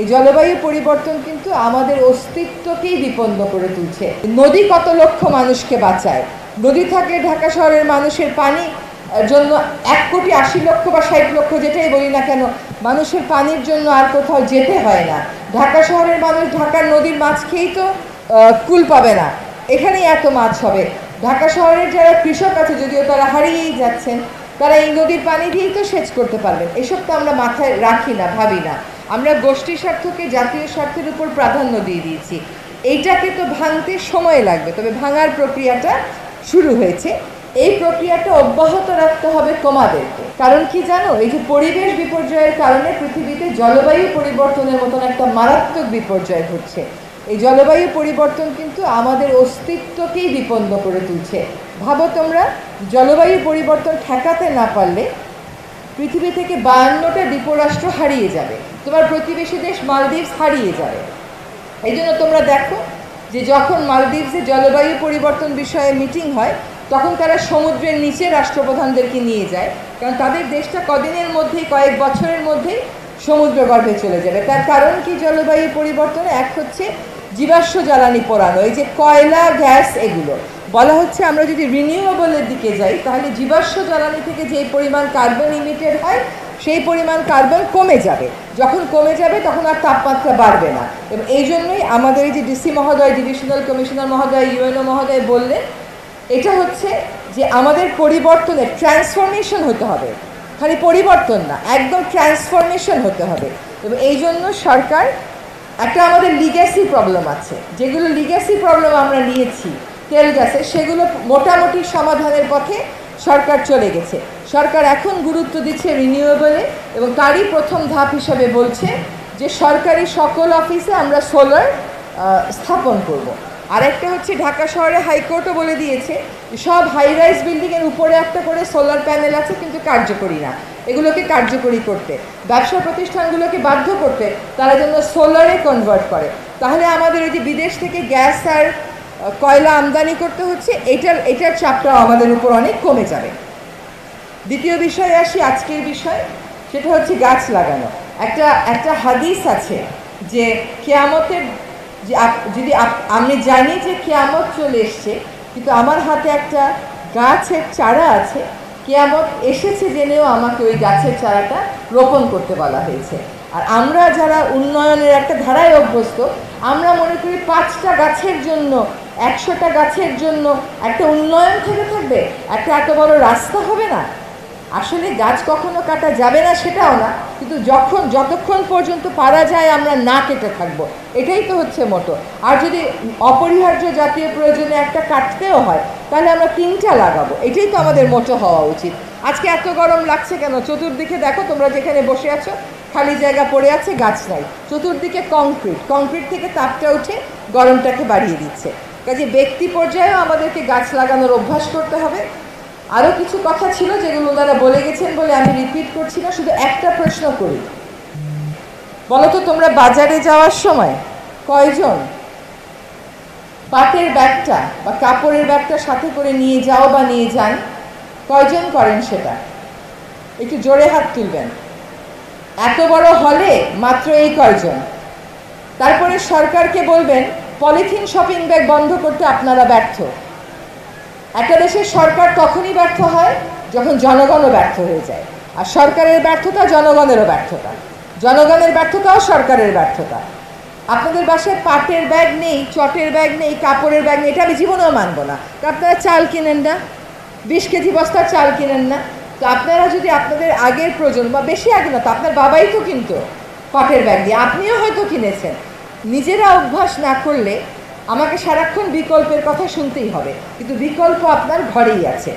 এই জলবায়ু পরিবর্তন কিন্তু আমাদের অস্তিত্বকেই বিপন্ন করে তুলছে। নদী কত লক্ষ মানুষকে বাঁচায়। নদী থাকলে ঢাকা শহরের মানুষের পানি জন্য 1,80,00,000 বা 60,00,000 যেটাই বলি না কেন, মানুষের পানির জন্য আর কোথাও যেতে হয় না। ঢাকা শহরের মানুষ ঢাকার নদীর মাছ খেয়েই তো কুল পাবে না, এখানেই এত মাছ হবে। ঢাকা শহরের যারা কৃষক আছে, যদিও তারা হারিয়েই যাচ্ছেন, তারা এই নদীর পানি দিয়েই তো সেচ করতে পারবেন। এসব তো আমরা মাথায় রাখি না, ভাবি না। আমরা গোষ্ঠী স্বার্থকে জাতীয় স্বার্থের উপর প্রাধান্য দিয়ে দিয়েছি। এইটাকে তো ভাঙতে সময় লাগবে, তবে ভাঙার প্রক্রিয়াটা শুরু হয়েছে। এই প্রক্রিয়াটা অব্যাহত রাখতে হবে তোমাদেরকে। কারণ কি জানো, এই যে পরিবেশ বিপর্যয়ের কারণে পৃথিবীতে জলবায়ু পরিবর্তনের মতন একটা মারাত্মক বিপর্যয় ঘটছে। এই জলবায়ু পরিবর্তন কিন্তু আমাদের অস্তিত্বকেই বিপন্ন করে তুলছে। ভাবো তোমরা, জলবায়ু পরিবর্তন ঠেকাতে না পারলে পৃথিবী থেকে 52টা দ্বীপরাষ্ট্র হারিয়ে যাবে, তোমার প্রতিবেশী দেশ মালদ্বীপস হারিয়ে যাবে। এই জন্য তোমরা দেখো যে যখন মালদ্বীপসে জলবায়ু পরিবর্তন বিষয়ে মিটিং হয়, তখন তারা সমুদ্রের নিচে রাষ্ট্রপ্রধানদেরকে নিয়ে যায়, কারণ তাদের দেশটা কদিনের মধ্যেই, কয়েক বছরের মধ্যেই সমুদ্র গর্ভে চলে যাবে। তার কারণ কি জলবায়ু পরিবর্তনে? এক হচ্ছে জীবাশ্ম জ্বালানি পোড়ানো, এই যে কয়লা, গ্যাস, এগুলো বলা হচ্ছে আমরা যদি রিনিউয়েবলের দিকে যাই, তাহলে জীবাশ্ম জ্বালানি থেকে যে পরিমাণ কার্বন ইমিটেড হয় সেই পরিমাণ কার্বন কমে যাবে। যখন কমে যাবে তখন আর তাপমাত্রা বাড়বে না। এবং এই জন্যই আমাদের এই যে ডিসি মহোদয়, ডিভিশনাল কমিশনার মহোদয়, ইউএনও মহোদয় বললেন, এটা হচ্ছে যে আমাদের পরিবর্তনের ট্রান্সফরমেশন হতে হবে, খালি পরিবর্তন না, একদম ট্রান্সফরমেশন হতে হবে। এবং এই জন্য সরকার, একটা আমাদের লিগ্যাসি প্রবলেম আছে, যেগুলো লিগ্যাসি প্রবলেম আমরা নিয়েছি তেল গ্যাসে, সেগুলো মোটামুটি সমাধানের পথে সরকার চলে গেছে। সরকার এখন গুরুত্ব দিচ্ছে রিনিউয়েবলে, এবং তারই প্রথম ধাপ হিসাবে বলছে যে সরকারি সকল অফিসে আমরা সোলার স্থাপন করব। আরেকটা হচ্ছে ঢাকা শহরে হাইকোর্টও বলে দিয়েছে সব হাই রাইজ বিল্ডিংয়ের উপরে একটা করে সোলার প্যানেল আছে, কিন্তু কার্যকরী না। এগুলোকে কার্যকরী করতে, ব্যবসা প্রতিষ্ঠানগুলোকে বাধ্য করতে তারা যেন সোলারে কনভার্ট করে। তাহলে আমাদের ওই যে বিদেশ থেকে গ্যাস আর কয়লা আমদানি করতে হচ্ছে, এটার চাপটাও আমাদের উপর অনেক কমে যাবে। দ্বিতীয় বিষয়ে আসি, আজকের বিষয়, সেটা হচ্ছে গাছ লাগানো। একটা হাদিস আছে যে কিয়ামতের, যে যদি আমি জানি যে কিয়ামত চলে এসছে, কিন্তু আমার হাতে একটা গাছের চারা আছে, কিয়ামত এসেছে জেনেও আমাকে ওই গাছের চারাটা রোপণ করতে বলা হয়েছে। আর আমরা যারা উন্নয়নের একটা ধারায় অভ্যস্ত, আমরা মনে করি 5টা গাছের জন্য, 100টা গাছের জন্য একটা উন্নয়ন থেকে থাকবে, একটা এত বড় রাস্তা হবে না। আসলে গাছ কখনো কাটা যাবে না সেটাও না, কিন্তু যতক্ষণ পর্যন্ত পারা যায় আমরা না কেটে থাকবো, এটাই তো হচ্ছে মোটো। আর যদি অপরিহার্য জাতীয় প্রয়োজনে একটা কাটতেও হয়, তাহলে আমরা 3টা লাগাবো, এটাই তো আমাদের মোটো হওয়া উচিত। আজকে এত গরম লাগছে কেন? চতুর্দিকে দেখো, তোমরা যেখানে বসে আছো খালি জায়গা পড়ে আছে, গাছ নাই, চতুর্দিকে কংক্রিট থেকে তাপটা উঠে গরমটাকে বাড়িয়ে দিচ্ছে। কাজে ব্যক্তি পর্যায়েও আমাদেরকে গাছ লাগানোর অভ্যাস করতে হবে। আরও কিছু কথা ছিল যেগুলো ওনারা বলে গেছেন বলে আমি রিপিট করছি না, শুধু একটা প্রশ্ন করি। বলো তো, তোমরা বাজারে যাওয়ার সময় কয়জন পাটের ব্যাগটা বা কাপড়ের ব্যাগটা সাথে করে নিয়ে যাও বা নিয়ে যান? কয়জন করেন সেটা? একটু জোরে হাত তুলবেন। এত বড় হলে মাত্র এই কয়জন। তারপরে সরকারকে বলবেন পলিথিন শপিং ব্যাগ বন্ধ করতে আপনারা ব্যর্থ। একটা দেশের সরকার তখনই ব্যর্থ হয় যখন জনগণও ব্যর্থ হয়ে যায়। আর সরকারের ব্যর্থতা জনগণেরও ব্যর্থতা, জনগণের ব্যর্থতাও সরকারের ব্যর্থতা। আপনাদের বাসায় পাটের ব্যাগ নেই, চটের ব্যাগ নেই, কাপড়ের ব্যাগ নেই, এটা আমি জীবনেও মানব না। তো আপনারা চাল কিনেন না, 20 কেজি বস্তার চাল কিনেন না। তো আপনারা যদি আপনাদের আগের প্রজন্ম, বা বেশি আগে না, তো আপনার বাবাই তো কিনতো পাটের ব্যাগ দিয়ে, আপনিও হয়তো কিনেছেন। নিজেরা অভ্যাস না করলে আমাকে সারাক্ষণ বিকল্পের কথা শুনতেই হবে, কিন্তু বিকল্প আপনার ঘরেই আছে।